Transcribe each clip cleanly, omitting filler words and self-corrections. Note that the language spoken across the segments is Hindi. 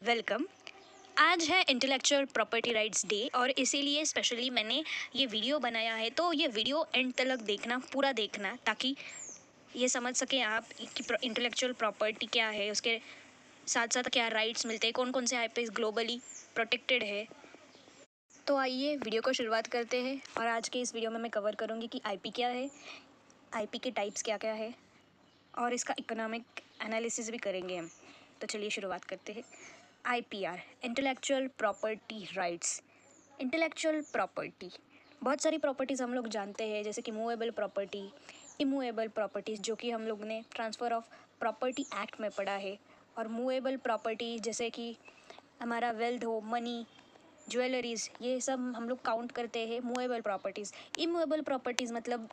वेलकम। आज है इंटेलेक्चुअल प्रॉपर्टी राइट्स डे और इसीलिए स्पेशली मैंने ये वीडियो बनाया है। तो ये वीडियो एंड तक देखना, पूरा देखना, ताकि ये समझ सकें आप कि इंटेलेक्चुअल प्रॉपर्टी क्या है, उसके साथ साथ क्या राइट्स मिलते हैं, कौन कौन से आईपी ग्लोबली प्रोटेक्टेड है। तो आइए वीडियो को शुरुआत करते हैं। और आज के इस वीडियो में मैं कवर करूँगी कि आईपी क्या है, आईपी के टाइप्स क्या क्या है और इसका इकोनॉमिक एनालिसिस भी करेंगे हम। तो चलिए शुरुआत करते हैं। IPR, intellectual property rights. Intellectual property, बहुत सारी प्रॉपर्टीज़ हम लोग जानते हैं, जैसे कि मूवेबल प्रॉपर्टी, इमूवेबल प्रॉपर्टीज़, जो कि हम लोग ने ट्रांसफ़र ऑफ प्रॉपर्टी एक्ट में पढ़ा है। और मूवेबल प्रॉपर्टी जैसे कि हमारा वेल्थ हो, मनी, ज्वेलरीज़, ये सब हम लोग काउंट करते हैं मूवेबल प्रॉपर्टीज़। इमूवेबल प्रॉपर्टीज़ मतलब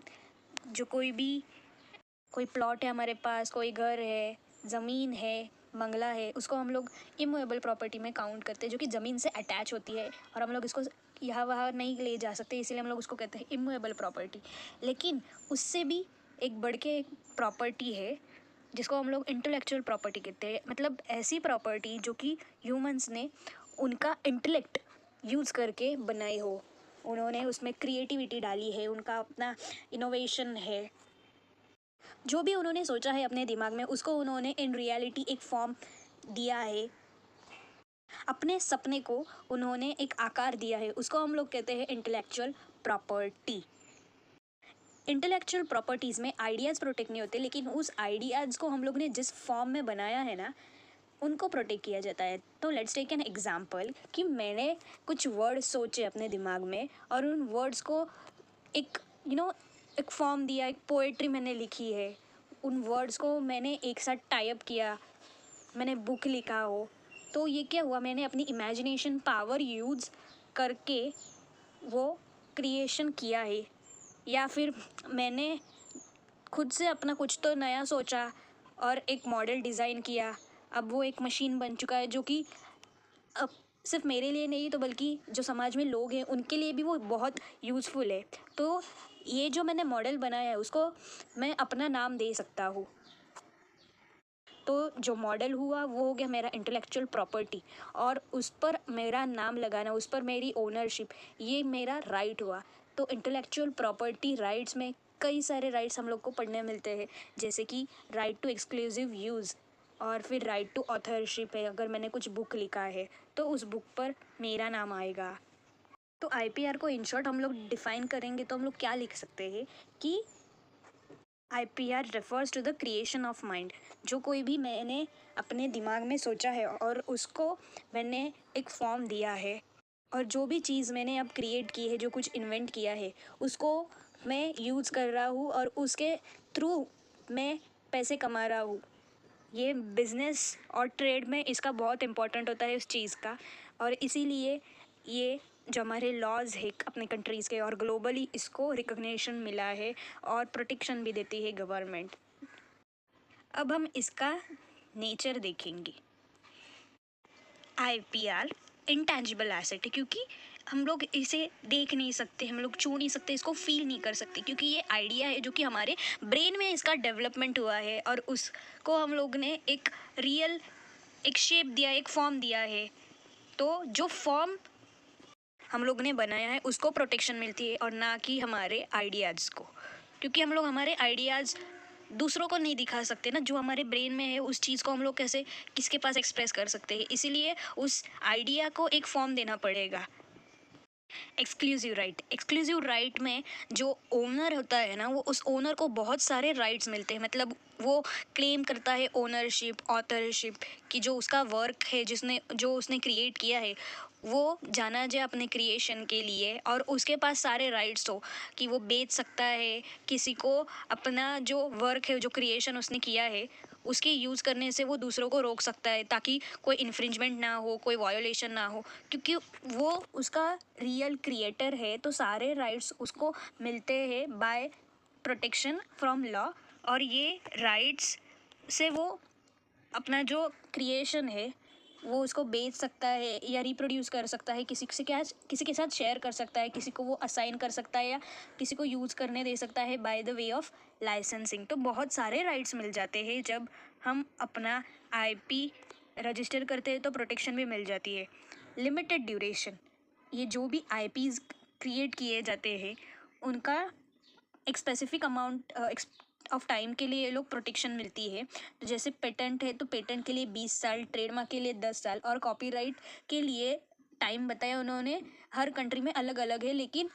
जो कोई प्लॉट है हमारे पास, कोई घर है, ज़मीन है, बंगला है, उसको हम लोग इमूवेबल प्रॉपर्टी में काउंट करते हैं, जो कि ज़मीन से अटैच होती है और हम लोग इसको यहाँ वहाँ नहीं ले जा सकते, इसीलिए हम लोग उसको कहते हैं इमूवेबल प्रॉपर्टी। लेकिन उससे भी एक बढ़ के एक प्रॉपर्टी है जिसको हम लोग इंटेलेक्चुअल प्रॉपर्टी कहते हैं। मतलब ऐसी प्रॉपर्टी जो कि ह्यूमंस ने उनका इंटेलेक्ट यूज़ करके बनाई हो, उन्होंने उसमें क्रिएटिविटी डाली है, उनका अपना इनोवेशन है, जो भी उन्होंने सोचा है अपने दिमाग में, उसको उन्होंने इन रियलिटी एक फॉर्म दिया है। अपने सपने को उन्होंने एक आकार दिया है, उसको हम लोग कहते हैं इंटेलेक्चुअल प्रॉपर्टी। इंटेलेक्चुअल प्रॉपर्टीज़ में आइडियाज़ प्रोटेक्ट नहीं होते, लेकिन उस आइडियाज़ को हम लोग ने जिस फॉर्म में बनाया है ना, उनको प्रोटेक्ट किया जाता है। तो लेट्स टेक एन एग्जाम्पल कि मैंने कुछ वर्ड सोचे अपने दिमाग में और उन वर्ड्स को एक एक फॉर्म दिया, एक पोएट्री मैंने लिखी है, उन वर्ड्स को मैंने एक साथ टाइप किया, मैंने बुक लिखा हो, तो ये क्या हुआ, मैंने अपनी इमेजिनेशन पावर यूज़ करके वो क्रिएशन किया है। या फिर मैंने खुद से अपना कुछ तो नया सोचा और एक मॉडल डिज़ाइन किया, अब वो एक मशीन बन चुका है, जो कि अब सिर्फ मेरे लिए नहीं तो बल्कि जो समाज में लोग हैं उनके लिए भी वो बहुत यूज़फुल है। तो ये जो मैंने मॉडल बनाया है उसको मैं अपना नाम दे सकता हूँ। तो जो मॉडल हुआ वो हो गया मेरा इंटेलेक्चुअल प्रॉपर्टी, और उस पर मेरा नाम लगाना, उस पर मेरी ओनरशिप, ये मेरा राइट हुआ। तो इंटेलेक्चुअल प्रॉपर्टी राइट्स में कई सारे राइट्स हम लोग को पढ़ने मिलते हैं, जैसे कि राइट टू एक्सक्लूसिव यूज़, और फिर राइट टू ऑथरशिप है, अगर मैंने कुछ बुक लिखा है तो उस बुक पर मेरा नाम आएगा। तो IPR को इन शॉर्ट हम लोग डिफ़ाइन करेंगे तो हम लोग क्या लिख सकते हैं कि IPR refers to the creation of mind. जो कोई भी मैंने अपने दिमाग में सोचा है और उसको मैंने एक फॉर्म दिया है, और जो भी चीज़ मैंने अब क्रिएट की है, जो कुछ इन्वेंट किया है, उसको मैं यूज़ कर रहा हूँ और उसके थ्रू मैं पैसे कमा रहा हूँ। ये बिज़नेस और ट्रेड में इसका बहुत इम्पोर्टेंट होता है उस चीज़ का, और इसीलिए ये जो हमारे लॉज है अपने कंट्रीज़ के और ग्लोबली, इसको रिकग्निशन मिला है और प्रोटेक्शन भी देती है गवर्नमेंट। अब हम इसका नेचर देखेंगे। IPR इंटैंजिबल एसेट है, क्योंकि हम लोग इसे देख नहीं सकते, हम लोग छू नहीं सकते, इसको फील नहीं कर सकते, क्योंकि ये आइडिया है जो कि हमारे ब्रेन में इसका डेवलपमेंट हुआ है और उसको हम लोग ने एक रियल एक शेप दिया, एक फॉर्म दिया है। तो जो फॉर्म हम लोग ने बनाया है उसको प्रोटेक्शन मिलती है, और ना कि हमारे आइडियाज़ को, क्योंकि हम लोग हमारे आइडियाज़ दूसरों को नहीं दिखा सकते ना। जो हमारे ब्रेन में है उस चीज़ को हम लोग कैसे किसके पास एक्सप्रेस कर सकते हैं, इसीलिए उस आइडिया को एक फॉर्म देना पड़ेगा। एक्सक्लूसिव राइट में जो ओनर होता है ना, वो उस ओनर को बहुत सारे राइट्स मिलते हैं। मतलब वो क्लेम करता है ओनरशिप, ऑथरशिप, कि जो उसका वर्क है, जो उसने क्रिएट किया है, वो जाना जाए अपने क्रिएशन के लिए, और उसके पास सारे राइट्स हो कि वो बेच सकता है किसी को अपना जो वर्क है, जो क्रिएशन उसने किया है, उसके यूज़ करने से वो दूसरों को रोक सकता है, ताकि कोई इन्फ्रिंजमेंट ना हो, कोई वायोलेशन ना हो, क्योंकि वो उसका रियल क्रिएटर है। तो सारे राइट्स उसको मिलते हैं बाय प्रोटेक्शन फ्रॉम लॉ, और ये राइट्स से वो अपना जो क्रिएशन है वो उसको बेच सकता है या रिप्रोड्यूस कर सकता है, किसी के साथ शेयर कर सकता है, किसी को वो असाइन कर सकता है या किसी को यूज़ करने दे सकता है by the way of licensing. तो बहुत सारे राइट्स मिल जाते हैं जब हम अपना IP रजिस्टर करते हैं तो प्रोटेक्शन भी मिल जाती है। लिमिटेड ड्यूरेशन, ये जो भी आईपीज क्रिएट किए जाते हैं उनका एक स्पेसिफिक अमाउंट ऑफ टाइम के लिए ये लोग प्रोटेक्शन मिलती है। तो जैसे पेटेंट है तो पेटेंट के लिए 20 साल, ट्रेडमार्क के लिए 10 साल और कॉपीराइट के लिए टाइम बताया उन्होंने, हर कंट्री में अलग अलग है, लेकिन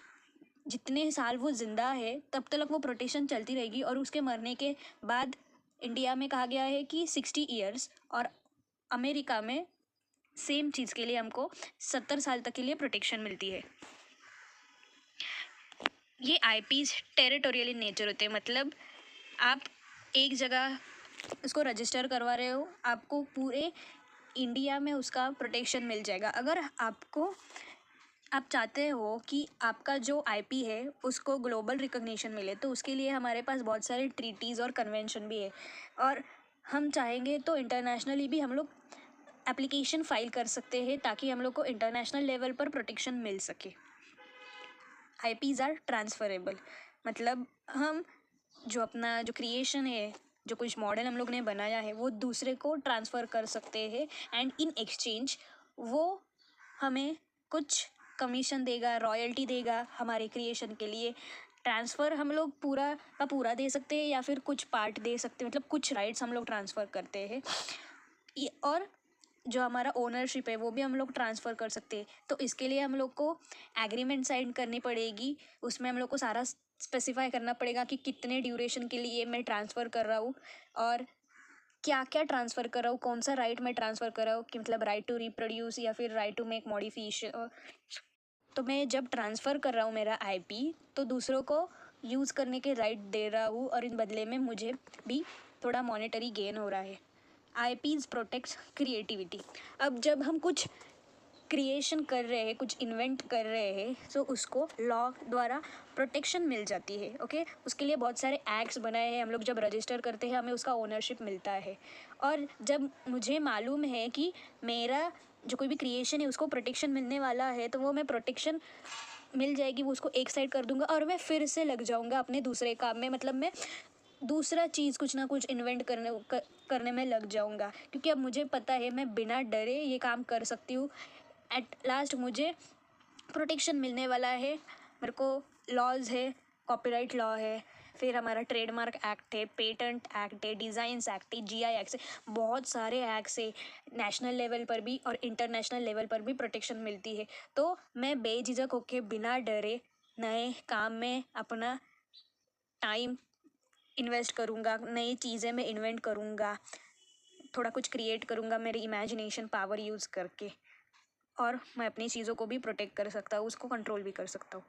जितने साल वो ज़िंदा है तब तक वो प्रोटेक्शन चलती रहेगी। और उसके मरने के बाद इंडिया में कहा गया है कि 60 ईयर्स, और अमेरिका में सेम चीज़ के लिए हमको 70 साल तक के लिए प्रोटेक्शन मिलती है। ये आईपीज टेरिटोरियल इन नेचर होते हैं, मतलब आप एक जगह उसको रजिस्टर करवा रहे हो, आपको पूरे इंडिया में उसका प्रोटेक्शन मिल जाएगा। अगर आप चाहते हो कि आपका जो आईपी है उसको ग्लोबल रिकॉग्निशन मिले, तो उसके लिए हमारे पास बहुत सारे ट्रीटीज़ और कन्वेंशन भी है, और हम चाहेंगे तो इंटरनेशनली भी हम लोग एप्लीकेशन फाइल कर सकते हैं ताकि हम लोग को इंटरनेशनल लेवल पर प्रोटेक्शन मिल सके। आईपीज आर ट्रांसफरेबल, मतलब हम जो अपना जो क्रिएशन है, जो कुछ मॉडल हम लोग ने बनाया है वो दूसरे को ट्रांसफ़र कर सकते हैं, एंड इन एक्सचेंज वो हमें कुछ कमीशन देगा, रॉयल्टी देगा हमारे क्रिएशन के लिए। ट्रांसफ़र हम लोग पूरा का पूरा दे सकते हैं या फिर कुछ पार्ट दे सकते हैं, मतलब कुछ राइट्स हम लोग ट्रांसफ़र करते हैं। और जो हमारा ओनरशिप है वो भी हम लोग ट्रांसफ़र कर सकते हैं। तो इसके लिए हम लोग को एग्रीमेंट साइन करनी पड़ेगी, उसमें हम लोग को सारा स्पेसिफाई करना पड़ेगा कि कितने ड्यूरेशन के लिए मैं ट्रांसफ़र कर रहा हूँ और क्या क्या ट्रांसफ़र कर रहा हूँ, कौन सा राइट मैं ट्रांसफ़र कर रहा हूँ, कि मतलब राइट टू रिप्रोड्यूस या फिर राइट टू मेक मॉडिफिकेशन। तो मैं जब ट्रांसफ़र कर रहा हूँ मेरा आईपी, तो दूसरों को यूज़ करने के राइट दे रहा हूँ, और इन बदले में मुझे भी थोड़ा मॉनेटरी गेन हो रहा है। IPs protects creativity. अब जब हम कुछ क्रिएशन कर रहे हैं, कुछ इन्वेंट कर रहे हैं, तो उसको लॉ द्वारा प्रोटेक्शन मिल जाती है। ओके, उसके लिए बहुत सारे एक्ट्स बनाए हैं, हम लोग जब रजिस्टर करते हैं हमें उसका ओनरशिप मिलता है। और जब मुझे मालूम है कि मेरा जो कोई भी क्रिएशन है उसको प्रोटेक्शन मिलने वाला है, तो वो मैं प्रोटेक्शन मिल जाएगी, वो उसको एक साइड कर दूंगा और मैं फिर से लग जाऊंगा अपने दूसरे काम में, मतलब मैं दूसरा चीज़ कुछ ना कुछ इन्वेंट करने में लग जाऊंगा, क्योंकि अब मुझे पता है मैं बिना डरे ये काम कर सकती हूँ। एट लास्ट मुझे प्रोटेक्शन मिलने वाला है। मेरे को लॉज है, कॉपीराइट लॉ है, फिर हमारा ट्रेडमार्क एक्ट है, पेटेंट एक्ट है, डिज़ाइंस एक्ट है, जीआई एक्ट है, बहुत सारे एक्ट्स है। नेशनल लेवल पर भी और इंटरनेशनल लेवल पर भी प्रोटेक्शन मिलती है। तो मैं बेझिझक होके बिना डरे नए काम में अपना टाइम इन्वेस्ट करूँगा, नई चीज़ें मैं इन्वेंट करूँगा, थोड़ा कुछ क्रिएट करूँगा मेरी इमेजिनेशन पावर यूज़ करके, और मैं अपनी चीज़ों को भी प्रोटेक्ट कर सकता हूँ, उसको कंट्रोल भी कर सकता हूँ।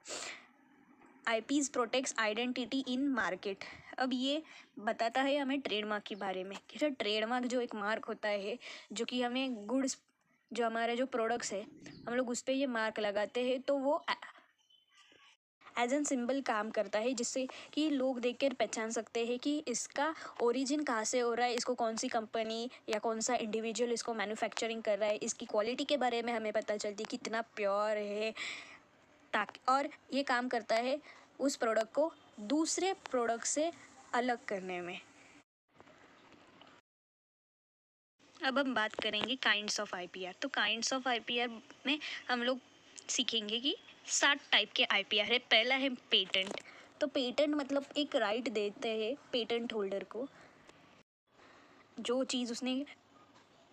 IPs protects identity in market. अब ये बताता है हमें ट्रेडमार्क के बारे में, कि सर ट्रेडमार्क जो एक मार्क होता है जो कि हमें गुड्स, जो हमारे जो प्रोडक्ट्स है हम लोग उस पर ये मार्क लगाते हैं, तो वो एज एन सिंबल काम करता है, जिससे कि लोग देख कर पहचान सकते हैं कि इसका ओरिजिन कहाँ से हो रहा है, इसको कौन सी कंपनी या कौन सा इंडिविजुअल इसको मैन्युफैक्चरिंग कर रहा है, इसकी क्वालिटी के बारे में हमें पता चलती है कितना प्योर है, ताकि और ये काम करता है उस प्रोडक्ट को दूसरे प्रोडक्ट से अलग करने में। अब हम बात करेंगे काइंड्स ऑफ आईपीआर। तो काइंड्स ऑफ आईपीआर में हम लोग सीखेंगे कि 7 टाइप के आईपीआर है। पहला है पेटेंट। तो पेटेंट मतलब एक राइट देते हैं पेटेंट होल्डर को, जो चीज़ उसने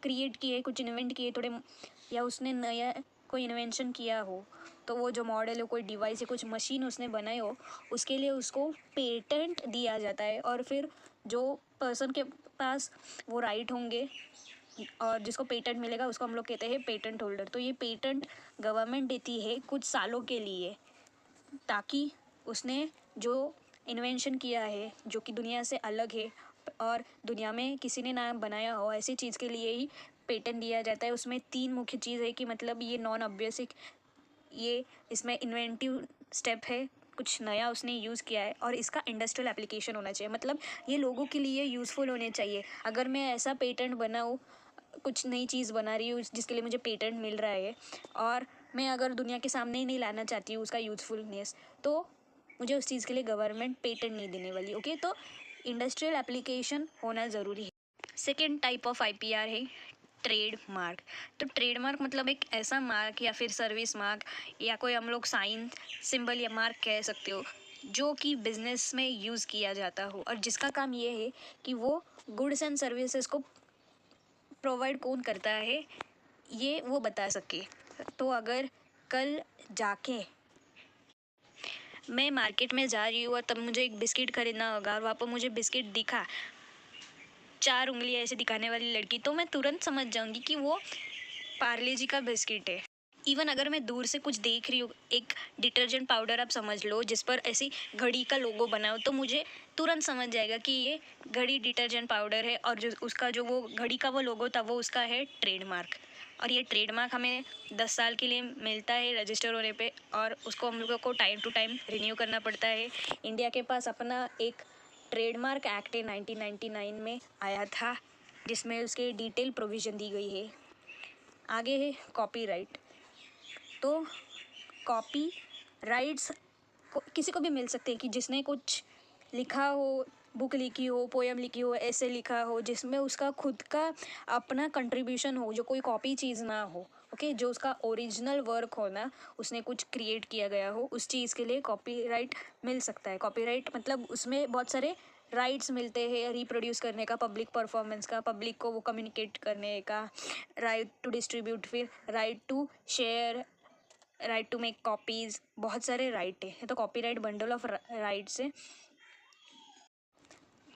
क्रिएट की है, कुछ इन्वेंट किए थोड़े, या उसने नया कोई इन्वेंशन किया हो, तो वो जो मॉडल हो, कोई डिवाइस या कुछ मशीन उसने बनाई हो, उसके लिए उसको पेटेंट दिया जाता है। और फिर जो पर्सन के पास वो राइट होंगे और जिसको पेटेंट मिलेगा उसको हम लोग कहते हैं पेटेंट होल्डर। तो ये पेटेंट गवर्नमेंट देती है कुछ सालों के लिए, ताकि उसने जो इन्वेंशन किया है जो कि दुनिया से अलग है और दुनिया में किसी ने ना बनाया हो, ऐसी चीज़ के लिए ही पेटेंट दिया जाता है। उसमें 3 मुख्य चीज़ है कि मतलब ये नॉन ऑब्वियस, ये इसमें इन्वेंटिव स्टेप है, कुछ नया उसने यूज़ किया है, और इसका इंडस्ट्रियल एप्लीकेशन होना चाहिए, मतलब ये लोगों के लिए यूज़फुल होने चाहिए। अगर मैं ऐसा पेटेंट बनाऊँ, कुछ नई चीज़ बना रही हूँ जिसके लिए मुझे पेटेंट मिल रहा है, और मैं अगर दुनिया के सामने ही नहीं लाना चाहती हूँ उसका यूज़फुलनेस, तो मुझे उस चीज़ के लिए गवर्नमेंट पेटेंट नहीं देने वाली। ओके, तो इंडस्ट्रियल एप्लीकेशन होना ज़रूरी है। सेकेंड टाइप ऑफ आईपीआर है ट्रेडमार्क। तो ट्रेडमार्क मतलब एक ऐसा मार्क या फिर सर्विस मार्क या कोई हम लोग साइन, सिंबल या मार्क कह सकते हो, जो कि बिजनेस में यूज़ किया जाता हो और जिसका काम ये है कि वो गुड्स एंड सर्विसेज को प्रोवाइड कौन करता है ये वो बता सके। तो अगर कल जाके मैं मार्केट में जा रही हूँ और तब मुझे एक बिस्किट खरीदना होगा और वहाँ पर मुझे बिस्किट दिखा, 4 उंगलियाँ ऐसे दिखाने वाली लड़की, तो मैं तुरंत समझ जाऊंगी कि वो पार्ले जी का बिस्किट है। इवन अगर मैं दूर से कुछ देख रही हूँ, एक डिटर्जेंट पाउडर आप समझ लो जिस पर ऐसी घड़ी का लोगो बना हो, तो मुझे तुरंत समझ जाएगा कि ये घड़ी डिटर्जेंट पाउडर है और जो उसका जो वो घड़ी का वो लोगो था वो उसका है ट्रेडमार्क। और ये ट्रेडमार्क हमें 10 साल के लिए मिलता है रजिस्टर होने पे और उसको हम लोगों को टाइम टू टाइम रिन्यू करना पड़ता है। इंडिया के पास अपना एक ट्रेडमार्क एक्ट 1999 में आया था जिसमें उसके डिटेल प्रोविज़न दी गई है। आगे है कॉपीराइट। तो कॉपी राइट्स को किसी को भी मिल सकते हैं कि जिसने कुछ लिखा हो, बुक लिखी हो, पोयम लिखी हो, ऐसे लिखा हो जिसमें उसका खुद का अपना कंट्रीब्यूशन हो, जो कोई कॉपी चीज़ ना हो। ओके, जो उसका ओरिजिनल वर्क हो ना, उसने कुछ क्रिएट किया गया हो, उस चीज़ के लिए कॉपीराइट मिल सकता है। कॉपीराइट मतलब उसमें बहुत सारे राइट्स मिलते हैं, रिप्रोड्यूस करने का, पब्लिक परफॉर्मेंस का, पब्लिक को वो कम्युनिकेट करने का, राइट टू डिस्ट्रीब्यूट, फिर right to share, right to make copies, बहुत सारे राइट है। तो कॉपीराइट बंडल ऑफ राइट्स है।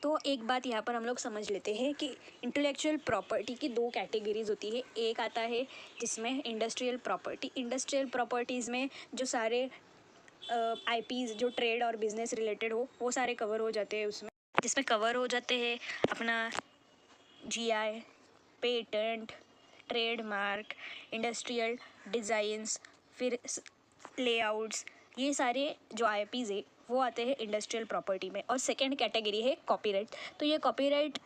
तो एक बात यहाँ पर हम लोग समझ लेते हैं कि इंटेलेक्चुअल प्रॉपर्टी की 2 कैटेगरीज होती है। एक आता है जिसमें इंडस्ट्रियल प्रॉपर्टी। इंडस्ट्रियल प्रॉपर्टीज़ में जो सारे आईपीज़ जो ट्रेड और बिजनेस रिलेटेड हो वो सारे कवर हो जाते हैं उसमें, जिसमें कवर हो जाते हैं अपना GI, patent, trademark, industrial designs, फिर लेआउट्स, ये सारे जो आईपीज़ है वो आते हैं इंडस्ट्रियल प्रॉपर्टी में। और सेकंड कैटेगरी है कॉपीराइट। तो ये कॉपीराइट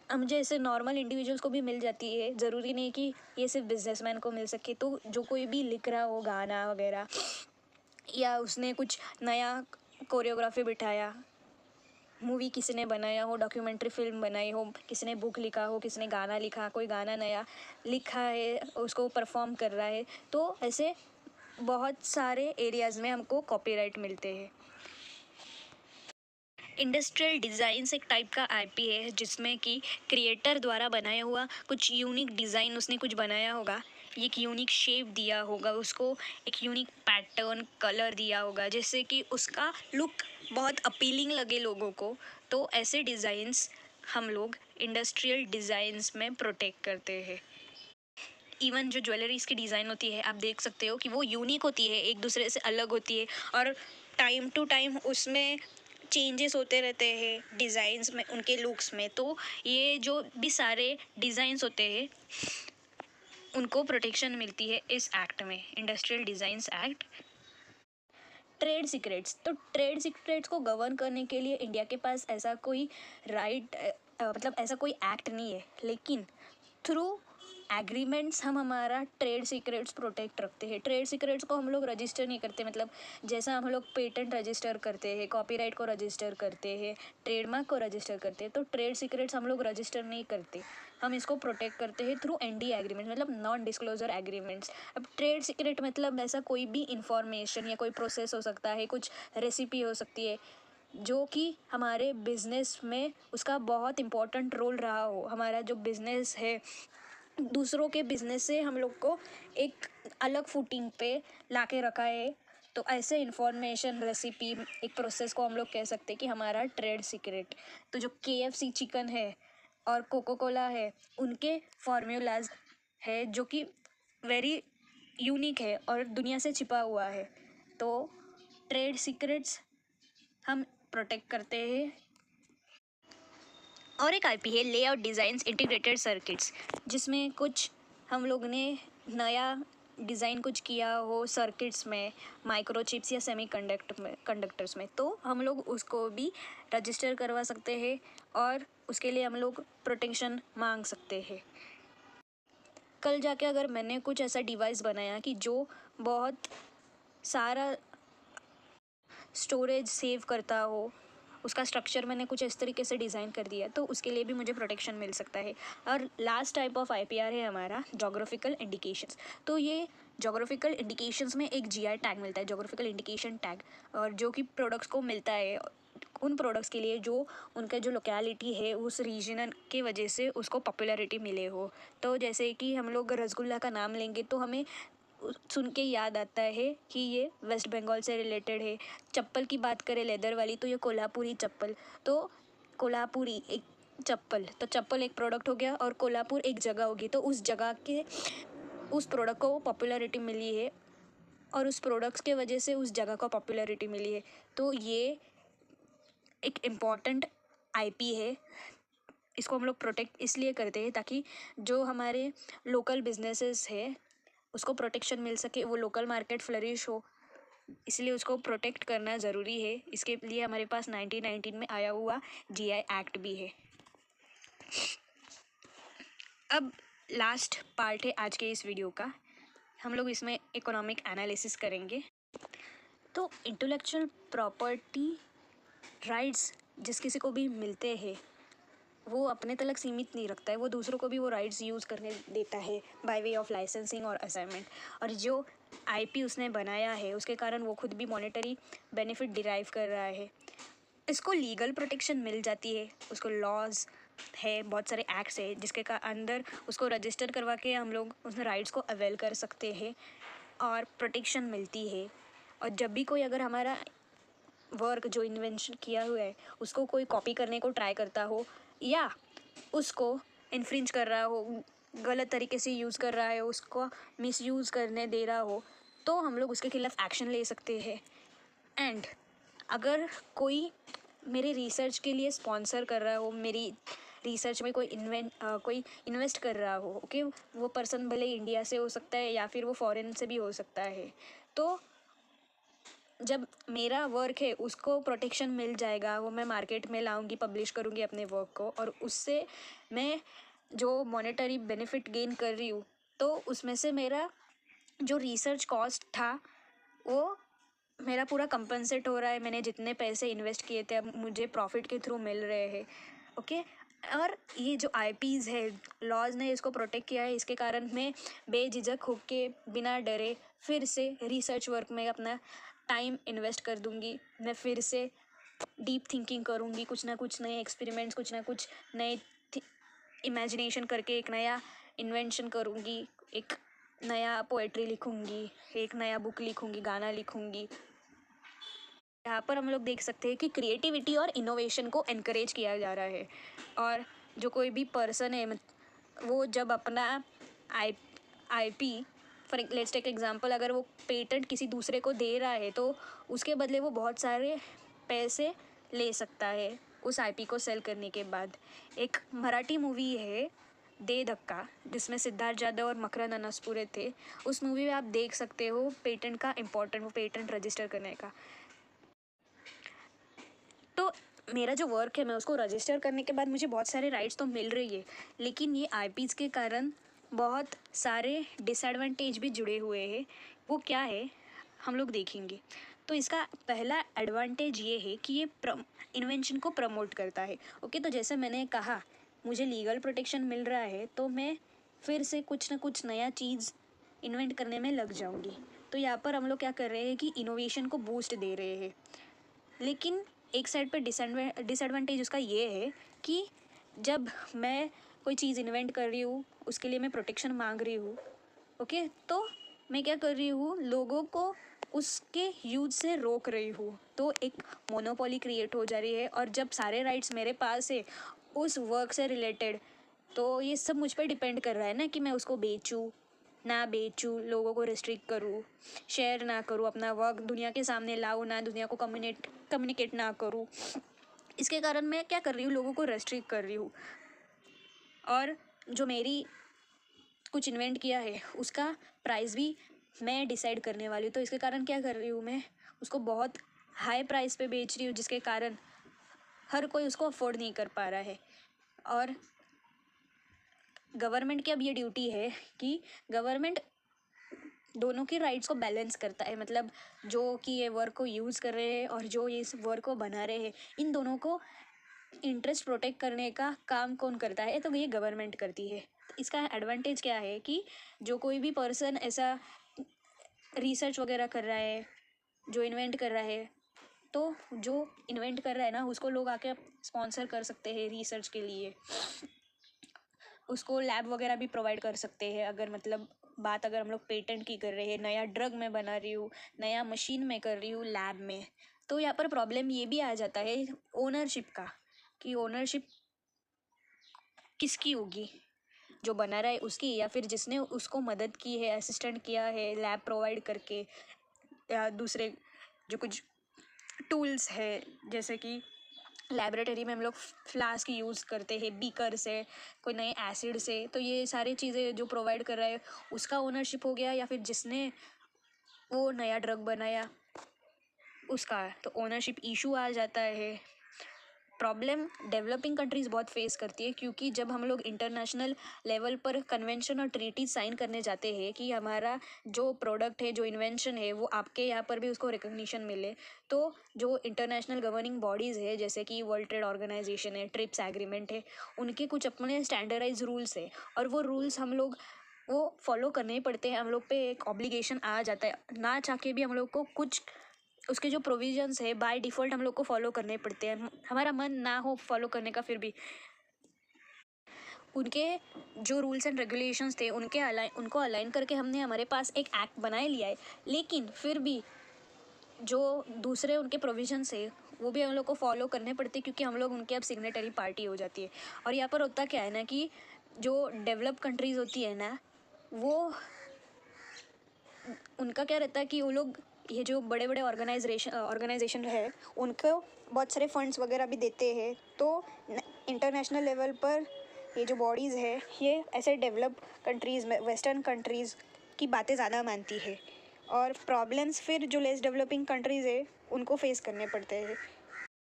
हम जैसे नॉर्मल इंडिविजुअल्स को भी मिल जाती है, ज़रूरी नहीं कि ये सिर्फ बिजनेसमैन को मिल सके। तो जो कोई भी लिख रहा हो गाना वगैरह या उसने कुछ नया कोरियोग्राफी बिठाया, मूवी किसी ने बनाया हो, डॉक्यूमेंट्री फिल्म बनाई हो, किसी ने बुक लिखा हो, किसी ने गाना लिखा, कोई गाना नया लिखा है उसको परफॉर्म कर रहा है, तो ऐसे बहुत सारे एरियाज़ में हमको कॉपीराइट मिलते हैं। इंडस्ट्रियल डिज़ाइंस एक टाइप का आईपी है जिसमें कि क्रिएटर द्वारा बनाया हुआ कुछ यूनिक डिज़ाइन उसने कुछ बनाया होगा, एक यूनिक शेप दिया होगा उसको, एक यूनिक पैटर्न कलर दिया होगा जिससे कि उसका लुक बहुत अपीलिंग लगे लोगों को। तो ऐसे डिज़ाइंस हम लोग इंडस्ट्रियल डिज़ाइंस में प्रोटेक्ट करते हैं। इवन जो ज्वेलरीज की डिज़ाइन होती है आप देख सकते हो कि वो यूनिक होती है, एक दूसरे से अलग होती है और टाइम टू टाइम उसमें चेंजेस होते रहते हैं डिज़ाइंस में, उनके लुक्स में। तो ये जो भी सारे डिज़ाइंस होते हैं उनको प्रोटेक्शन मिलती है इस एक्ट में, industrial designs act. Trade secrets. तो ट्रेड सीक्रेट्स को गवर्न करने के लिए इंडिया के पास ऐसा कोई राइट मतलब ऐसा कोई एक्ट नहीं है, लेकिन थ्रू एग्रीमेंट्स हम हमारा ट्रेड सीक्रेट्स प्रोटेक्ट रखते हैं। ट्रेड सीक्रेट्स को हम लोग रजिस्टर नहीं करते, मतलब जैसा हम लोग पेटेंट रजिस्टर करते हैं, कॉपीराइट को रजिस्टर करते हैं, ट्रेडमार्क को रजिस्टर करते हैं, तो ट्रेड सीक्रेट्स हम लोग रजिस्टर नहीं करते। हम इसको प्रोटेक्ट करते हैं थ्रू एनडी एग्रीमेंट, मतलब नॉन डिस्क्लोजर एग्रीमेंट्स। अब ट्रेड सीक्रेट मतलब ऐसा कोई भी इंफॉर्मेशन या कोई प्रोसेस हो सकता है, कुछ रेसिपी हो सकती है जो कि हमारे बिजनेस में उसका बहुत इम्पोर्टेंट रोल रहा हो। हमारा जो बिजनेस है दूसरों के बिजनेस से हम लोग को एक अलग फुटिंग पे लाके रखा है, तो ऐसे इंफॉर्मेशन, रेसिपी, एक प्रोसेस को हम लोग कह सकते हैं कि हमारा ट्रेड सीक्रेट। तो जो केएफसी चिकन है और कोको कोला है उनके फॉर्मूलाज है जो कि वेरी यूनिक है और दुनिया से छिपा हुआ है, तो ट्रेड सीक्रेट्स हम प्रोटेक्ट करते हैं। और एक आईपी है लेआउट डिज़ाइंस इंटीग्रेटेड सर्किट्स, जिसमें कुछ हम लोग ने नया डिज़ाइन कुछ किया हो सर्किट्स में, माइक्रोचिप्स या कंडक्टर्स में, तो हम लोग उसको भी रजिस्टर करवा सकते हैं और उसके लिए हम लोग प्रोटेक्शन मांग सकते हैं। कल जाके अगर मैंने कुछ ऐसा डिवाइस बनाया कि जो बहुत सारा स्टोरेज सेव करता हो उसका स्ट्रक्चर मैंने कुछ इस तरीके से डिज़ाइन कर दिया, तो उसके लिए भी मुझे प्रोटेक्शन मिल सकता है। और लास्ट टाइप ऑफ आईपीआर है हमारा जोग्राफिकल इंडिकेशंस। तो ये जोग्राफिकल इंडिकेशंस में एक जीआई टैग मिलता है, जोग्राफिकल इंडिकेशन टैग, और जो कि प्रोडक्ट्स को मिलता है उन प्रोडक्ट्स के लिए जो उनका जो लोकेलिटी है उस रीजन के वजह से उसको पॉपुलैरिटी मिले हो। तो जैसे कि हम लोग रसगुल्ला का नाम लेंगे तो हमें सुन के याद आता है कि ये वेस्ट बंगाल से रिलेटेड है। चप्पल की बात करें लेदर वाली, तो ये कोल्हापुरी चप्पल, तो कोल्हापुरी एक चप्पल, तो चप्पल एक प्रोडक्ट हो गया और कोल्हापुर एक जगह होगी, तो उस जगह के उस प्रोडक्ट को पॉपुलैरिटी मिली है और उस प्रोडक्ट्स के वजह से उस जगह को पॉपुलैरिटी मिली है। तो ये एक इम्पॉर्टेंट आईपी है। इसको हम लोग प्रोटेक्ट इसलिए करते हैं ताकि जो हमारे लोकल बिजनेसेस है उसको प्रोटेक्शन मिल सके, वो लोकल मार्केट फ्लरिश हो, इसलिए उसको प्रोटेक्ट करना ज़रूरी है। इसके लिए हमारे पास 1919 में आया हुआ जीआई एक्ट भी है। अब लास्ट पार्ट है आज के इस वीडियो का, हम लोग इसमें इकोनॉमिक एनालिसिस करेंगे। तो इंटेलेक्चुअल प्रॉपर्टी राइट्स जिस किसी को भी मिलते हैं वो अपने तलक सीमित नहीं रखता है, वो दूसरों को भी वो राइट्स यूज़ करने देता है बाय वे ऑफ लाइसेंसिंग और असाइनमेंट। और जो आईपी उसने बनाया है उसके कारण वो खुद भी मॉनेटरी बेनिफिट डिराइव कर रहा है। इसको लीगल प्रोटेक्शन मिल जाती है, उसको लॉज है, बहुत सारे एक्ट्स है जिसके का अंदर उसको रजिस्टर करवा के हम लोग उस राइट्स को अवेल कर सकते हैं और प्रोटेक्शन मिलती है। और जब भी कोई अगर हमारा वर्क जो इन्वेंशन किया हुआ है उसको कोई कॉपी करने को ट्राई करता हो या उसको इन्फ्रिंज कर रहा हो, गलत तरीके से यूज़ कर रहा है, उसको मिसयूज़ करने दे रहा हो, तो हम लोग उसके खिलाफ एक्शन ले सकते हैं। एंड अगर कोई मेरे रिसर्च के लिए स्पॉन्सर कर रहा हो, मेरी रिसर्च में कोई इन्वेस्ट कर रहा हो, ओके, वो पर्सन भले इंडिया से हो सकता है या फिर वो फॉरेन से भी हो सकता है, तो जब मेरा वर्क है उसको प्रोटेक्शन मिल जाएगा, वो मैं मार्केट में लाऊंगी, पब्लिश करूंगी अपने वर्क को, और उससे मैं जो मॉनेटरी बेनिफिट गेन कर रही हूँ, तो उसमें से मेरा जो रिसर्च कॉस्ट था वो मेरा पूरा कंपनसेट हो रहा है। मैंने जितने पैसे इन्वेस्ट किए थे अब मुझे प्रॉफिट के थ्रू मिल रहे हैं, ओके। और ये जो आईपीज़ है, लॉज ने इसको प्रोटेक्ट किया है, इसके कारण मैं बेझिझक होके बिना डरे फिर से रिसर्च वर्क में अपना टाइम इन्वेस्ट कर दूंगी। मैं फिर से डीप थिंकिंग करूंगी, कुछ ना कुछ नए एक्सपेरिमेंट्स, कुछ ना कुछ नए इमेजिनेशन करके एक नया इन्वेंशन करूंगी, एक नया पोएट्री लिखूंगी, एक नया बुक लिखूंगी, गाना लिखूंगी। यहाँ पर हम लोग देख सकते हैं कि क्रिएटिविटी और इनोवेशन को एनकरेज किया जा रहा है। और जो कोई भी पर्सन है वो जब अपना I IP for let's take example, अगर वो पेटेंट किसी दूसरे को दे रहा है तो उसके बदले वो बहुत सारे पैसे ले सकता है उस आईपी को सेल करने के बाद। एक मराठी मूवी है दे धक्का जिसमें सिद्धार्थ यादव और मकरंद अनासपुरे थे, उस मूवी में आप देख सकते हो पेटेंट का इम्पोर्टेंट, वो पेटेंट रजिस्टर करने का। तो मेरा जो वर्क है मैं उसको रजिस्टर करने के बाद मुझे बहुत सारे राइट्स तो मिल रही है, लेकिन ये आईपीज़ के कारण बहुत सारे डिसएडवांटेज भी जुड़े हुए हैं। वो क्या है हम लोग देखेंगे। तो इसका पहला एडवांटेज ये है कि ये इन्वेंशन को प्रमोट करता है, ओके। तो जैसे मैंने कहा मुझे लीगल प्रोटेक्शन मिल रहा है तो मैं फिर से कुछ ना कुछ नया चीज़ इन्वेंट करने में लग जाऊंगी। तो यहाँ पर हम लोग क्या कर रहे हैं कि इनोवेशन को बूस्ट दे रहे हैं। लेकिन एक साइड पे डिसएडवांटेज उसका ये है कि जब मैं कोई चीज़ इन्वेंट कर रही हूँ उसके लिए मैं प्रोटेक्शन मांग रही हूँ, ओके, तो मैं क्या कर रही हूँ, लोगों को उसके यूज से रोक रही हूँ, तो एक मोनोपोली क्रिएट हो जा रही है। और जब सारे राइट्स मेरे पास है उस वर्क से रिलेटेड, तो ये सब मुझ पर डिपेंड कर रहा है ना कि मैं उसको बेचूँ ना बेचूँ, लोगों को रिस्ट्रिक्ट करूँ, शेयर ना करूँ, अपना वर्क दुनिया के सामने लाऊँ ना, दुनिया को कम्युनिकेट ना करूँ। इसके कारण मैं क्या कर रही हूँ, लोगों को रेस्ट्रिक्ट कर रही हूँ। और जो मेरी कुछ इन्वेंट किया है उसका प्राइस भी मैं डिसाइड करने वाली हूँ। तो इसके कारण क्या कर रही हूँ, मैं उसको बहुत हाई प्राइस पे बेच रही हूँ जिसके कारण हर कोई उसको अफोर्ड नहीं कर पा रहा है। और गवर्नमेंट की अब ये ड्यूटी है कि गवर्नमेंट दोनों की राइट्स को बैलेंस करता है, मतलब जो कि ये वर्क को यूज़ कर रहे हैं और जो ये इस वर्क को बना रहे हैं, इन दोनों को इंटरेस्ट प्रोटेक्ट करने का काम कौन करता है? तो ये गवर्नमेंट करती है। इसका एडवांटेज क्या है कि जो कोई भी पर्सन ऐसा रिसर्च वगैरह कर रहा है, जो इन्वेंट कर रहा है, तो जो इन्वेंट कर रहा है ना, उसको लोग आके स्पॉन्सर कर सकते हैं रिसर्च के लिए, उसको लैब वगैरह भी प्रोवाइड कर सकते हैं। अगर मतलब बात अगर हम लोग पेटेंट की कर रहे हैं, नया ड्रग मैं बना रही हूँ, नया मशीन मैं कर रही हूँ लैब में, तो यहाँ पर प्रॉब्लम ये भी आ जाता है ओनरशिप का, कि ओनरशिप किसकी होगी, जो बना रहा है उसकी, या फिर जिसने उसको मदद की है, असिस्टेंट किया है लैब प्रोवाइड करके, या दूसरे जो कुछ टूल्स है, जैसे कि लैबोरेटरी में हम लोग फ्लास्क यूज़ करते हैं, बीकर से, कोई नए एसिड से, तो ये सारी चीज़ें जो प्रोवाइड कर रहा है उसका ओनरशिप हो गया, या फिर जिसने वो नया ड्रग बनाया उसका, तो ओनरशिप इशू आ जाता है। प्रॉब्लम डेवलपिंग कंट्रीज़ बहुत फेस करती है, क्योंकि जब हम लोग इंटरनेशनल लेवल पर कन्वेंशन और ट्रीटी साइन करने जाते हैं कि हमारा जो प्रोडक्ट है, जो इन्वेंशन है, वो आपके यहाँ पर भी उसको रिकग्निशन मिले, तो जो इंटरनेशनल गवर्निंग बॉडीज़ है, जैसे कि वर्ल्ड ट्रेड ऑर्गेनाइजेशन है, ट्रिप्स एग्रीमेंट है, उनके कुछ अपने स्टैंडर्डाइज रूल्स है, और वो रूल्स हम लोग वो फॉलो करने ही पड़ते हैं। हम लोग पे एक ऑब्लिगेशन आ जाता है, ना चाह के भी हम लोग को कुछ उसके जो प्रोविजंस है बाय डिफ़ॉल्ट हम लोग को फॉलो करने पड़ते हैं, हमारा मन ना हो फॉलो करने का, फिर भी उनके जो रूल्स एंड रेगुलेशंस थे उनको अलाइन करके हमने हमारे पास एक एक्ट बना लिया है, लेकिन फिर भी जो दूसरे उनके प्रोविजंस है वो भी हम लोग को फॉलो करने पड़ते हैं, क्योंकि हम लोग उनके अब सिग्नेटरी पार्टी हो जाती है। और यहाँ पर होता क्या है ना, कि जो डेवलप कंट्रीज़ होती है ना, वो उनका क्या रहता है कि वो लोग ये जो बड़े बड़े ऑर्गेनाइजेशन है उनको बहुत सारे फंड्स वगैरह भी देते हैं, तो इंटरनेशनल लेवल पर ये जो बॉडीज़ है ये ऐसे डेवलप कंट्रीज़ में, वेस्टर्न कंट्रीज़ की बातें ज़्यादा मानती है, और प्रॉब्लम्स फिर जो लेस डेवलपिंग कंट्रीज़ है उनको फेस करने पड़ते हैं,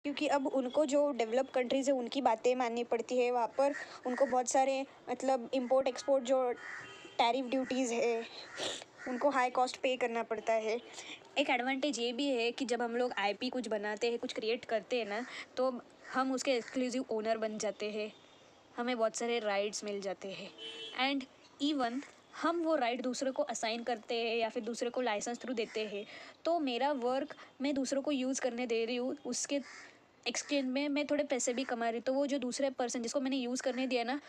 क्योंकि अब उनको जो डेवलप कंट्रीज़ है उनकी बातें माननी पड़ती है। वहाँ पर उनको बहुत सारे मतलब इंपोर्ट एक्सपोर्ट जो टैरिफ ड्यूटीज़ है उनको हाई कॉस्ट पे करना पड़ता है। एक एडवांटेज ये भी है कि जब हम लोग आईपी कुछ बनाते हैं, कुछ क्रिएट करते हैं ना, तो हम उसके एक्सक्लूसिव ओनर बन जाते हैं, हमें बहुत सारे राइट्स मिल जाते हैं, एंड इवन हम वो राइट दूसरे को असाइन करते हैं या फिर दूसरे को लाइसेंस थ्रू देते हैं, तो मेरा वर्क मैं दूसरों को यूज़ करने दे रही हूँ, उसके एक्सचेंज में मैं थोड़े पैसे भी कमा रही हूँ, तो वो जो दूसरे पर्सन जिसको मैंने यूज़ करने दिया ना,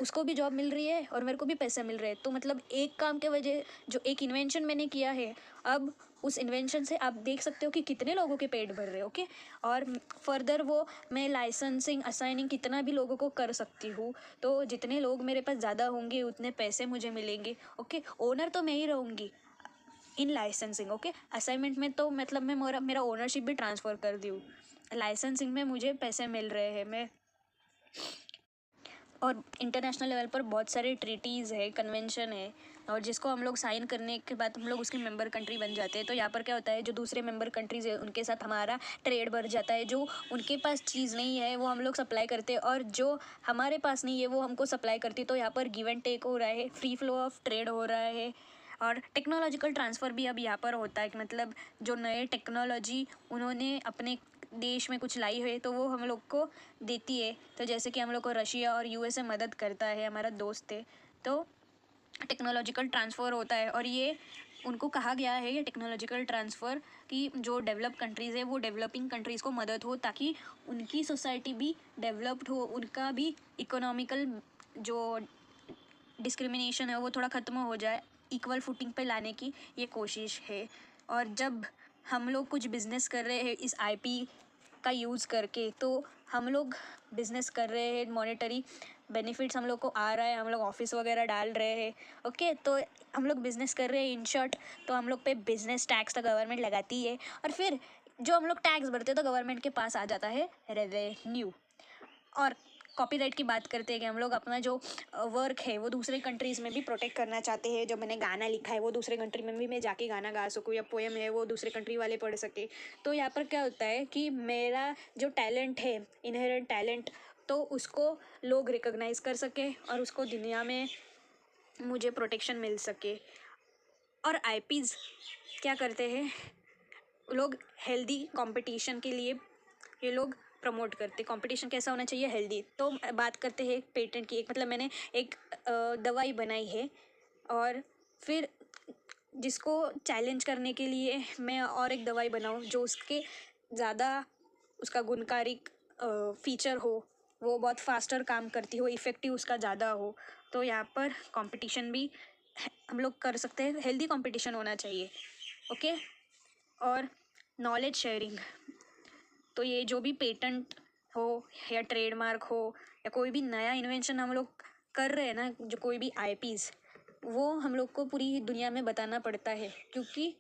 उसको भी जॉब मिल रही है और मेरे को भी पैसे मिल रहे हैं। तो मतलब एक काम के वजह जो एक इन्वेंशन मैंने किया है, अब उस इन्वेंशन से आप देख सकते हो कि कितने लोगों के पेट भर रहे हैं। ओके, और फर्दर वो मैं लाइसेंसिंग असाइनिंग कितना भी लोगों को कर सकती हूँ, तो जितने लोग मेरे पास ज़्यादा होंगे उतने पैसे मुझे मिलेंगे। ओके, ओनर तो मैं ही रहूँगी इन लाइसेंसिंग। ओके, असाइनमेंट में तो मतलब मैं मेरा ओनरशिप भी ट्रांसफ़र कर दी हूँ, लाइसेंसिंग में मुझे पैसे मिल रहे हैं। मैं और इंटरनेशनल लेवल पर बहुत सारे ट्रीटीज़ है, कन्वेंशन है, और जिसको हम लोग साइन करने के बाद हम लोग उसकी मेंबर कंट्री बन जाते हैं। तो यहाँ पर क्या होता है, जो दूसरे मेंबर कंट्रीज़ है उनके साथ हमारा ट्रेड बढ़ जाता है, जो उनके पास चीज़ नहीं है वो हम लोग सप्लाई करते हैं, और जो हमारे पास नहीं है वो हमको सप्लाई करती है। तो यहाँ पर गिव एंड टेक हो रहा है, फ्री फ्लो ऑफ ट्रेड हो रहा है, और टेक्नोलॉजिकल ट्रांसफ़र भी अब यहाँ पर होता है, कि मतलब जो नए टेक्नोलॉजी उन्होंने अपने देश में कुछ लाई है तो वो हम लोग को देती है। तो जैसे कि हम लोग को रशिया और यूएसए मदद करता है, हमारा दोस्त है, तो टेक्नोलॉजिकल ट्रांसफ़र होता है। और ये उनको कहा गया है, ये टेक्नोलॉजिकल ट्रांसफ़र, कि जो डेवलप कंट्रीज़ है वो डेवलपिंग कंट्रीज़ को मदद हो, ताकि उनकी सोसाइटी भी डेवलप्ड हो, उनका भी इकोनॉमिकल जो डिस्क्रिमिनेशन है वो थोड़ा ख़त्म हो जाए, इक्वल फुटिंग पे लाने की ये कोशिश है। और जब हम लोग कुछ बिज़नेस कर रहे हैं इस आईपी का यूज़ करके, तो हम लोग बिज़नेस कर रहे हैं, मॉनेटरी बेनिफिट्स हम लोग को आ रहा है, हम लोग ऑफिस वगैरह डाल रहे हैं। ओके, तो हम लोग बिज़नेस कर रहे हैं इन शॉर्ट, तो हम लोग पे बिज़नेस टैक्स तो गवर्नमेंट लगाती है, और फिर जो हम लोग टैक्स भरते हैं तो गवर्नमेंट के पास आ जाता है रेवेन्यू। और कॉपीराइट की बात करते हैं कि हम लोग अपना जो वर्क है वो दूसरे कंट्रीज़ में भी प्रोटेक्ट करना चाहते हैं। जो मैंने गाना लिखा है वो दूसरे कंट्री में भी मैं जाके गाना गा सकूँ, या पोएम है वो दूसरे कंट्री वाले पढ़ सके। तो यहाँ पर क्या होता है कि मेरा जो टैलेंट है, इनहेरेंट टैलेंट, तो उसको लोग रिकॉग्नाइज़ कर सके और उसको दुनिया में मुझे प्रोटेक्शन मिल सके। और आईपीज क्या करते हैं, लोग हेल्दी कंपटीशन के लिए ये लोग प्रमोट करते। कंपटीशन कैसा होना चाहिए, हेल्दी। तो बात करते हैं पेटेंट की। एक मतलब मैंने एक दवाई बनाई है और फिर जिसको चैलेंज करने के लिए मैं और एक दवाई बनाऊं जो उसके ज़्यादा उसका गुणकारिक फीचर हो, वो बहुत फास्टर काम करती हो, इफ़ेक्टिव उसका ज़्यादा हो। तो यहाँ पर कंपटीशन भी हम लोग कर सकते हैं, हेल्दी कंपटीशन होना चाहिए। ओके। और नॉलेज शेयरिंग, तो ये जो भी पेटेंट हो या ट्रेडमार्क हो या कोई भी नया इन्वेंशन हम लोग कर रहे हैं ना, जो कोई भी आईपीज, वो हम लोग को पूरी दुनिया में बताना पड़ता है, क्योंकि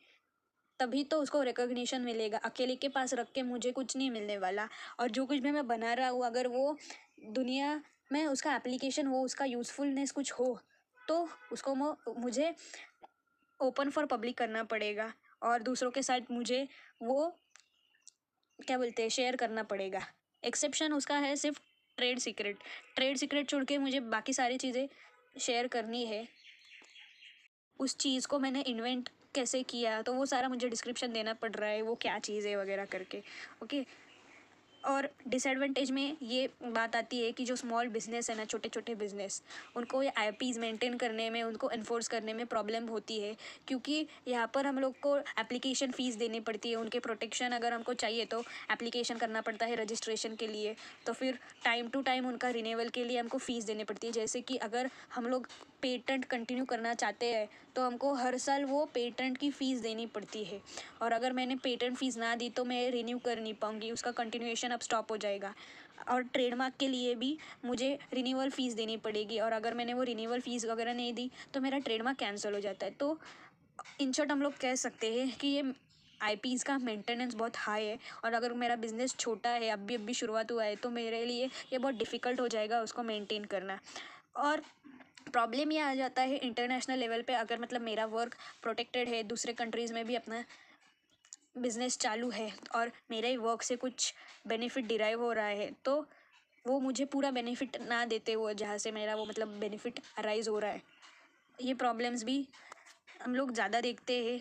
तभी तो उसको रिकॉग्निशन मिलेगा। अकेले के पास रख के मुझे कुछ नहीं मिलने वाला। और जो कुछ भी मैं बना रहा हूँ, अगर वो दुनिया में उसका एप्लीकेशन हो, उसका यूज़फुलनेस कुछ हो, तो उसको मुझे ओपन फॉर पब्लिक करना पड़ेगा और दूसरों के साथ मुझे वो क्या बोलते हैं, शेयर करना पड़ेगा। एक्सेप्शन उसका है सिर्फ ट्रेड सीक्रेट। ट्रेड सीक्रेट छोड़ के मुझे बाकी सारी चीज़ें शेयर करनी है। उस चीज़ को मैंने इन्वेंट कैसे किया, तो वो सारा मुझे डिस्क्रिप्शन देना पड़ रहा है, वो क्या चीज़ है वगैरह करके। ओके। और डिसएडवांटेज में ये बात आती है कि जो स्मॉल बिजनेस है ना, छोटे छोटे बिजनेस, उनको ये आईपीज मेंटेन करने में, उनको इन्फोर्स करने में प्रॉब्लम होती है, क्योंकि यहाँ पर हम लोग को एप्लीकेशन फ़ीस देनी पड़ती है। उनके प्रोटेक्शन अगर हमको चाहिए तो एप्लीकेशन करना पड़ता है रजिस्ट्रेशन के लिए। तो फिर टाइम टू टाइम उनका रिन्यूअल के लिए हमको फ़ीस देनी पड़ती है। जैसे कि अगर हम लोग पेटेंट कंटिन्यू करना चाहते हैं तो हमको हर साल वो पेटेंट की फ़ीस देनी पड़ती है। और अगर मैंने पेटेंट फ़ीस ना दी तो मैं रिन्यू कर नहीं पाऊँगी, उसका कंटिन्यूएशन अब स्टॉप हो जाएगा। और ट्रेडमार्क के लिए भी मुझे रिन्यूअल फ़ीस देनी पड़ेगी, और अगर मैंने वो रिन्यूअल फ़ीस वगैरह नहीं दी तो मेरा ट्रेडमार्क कैंसिल हो जाता है। तो इन शॉर्ट हम लोग कह सकते हैं कि ये आईपीज़ का मेंटेनेंस बहुत हाई है। और अगर मेरा बिज़नेस छोटा है, अभी शुरुआत हुआ है, तो मेरे लिए ये बहुत डिफ़िकल्ट हो जाएगा उसको मेंटेन करना। और प्रॉब्लम ये आ जाता है इंटरनेशनल लेवल पे, अगर मतलब मेरा वर्क प्रोटेक्टेड है, दूसरे कंट्रीज़ में भी अपना बिजनेस चालू है और मेरे वर्क से कुछ बेनिफिट डिराइव हो रहा है, तो वो मुझे पूरा बेनिफिट ना देते हुए जहाँ से मेरा वो मतलब बेनिफिट अराइज हो रहा है, ये प्रॉब्लम्स भी हम लोग ज़्यादा देखते हैं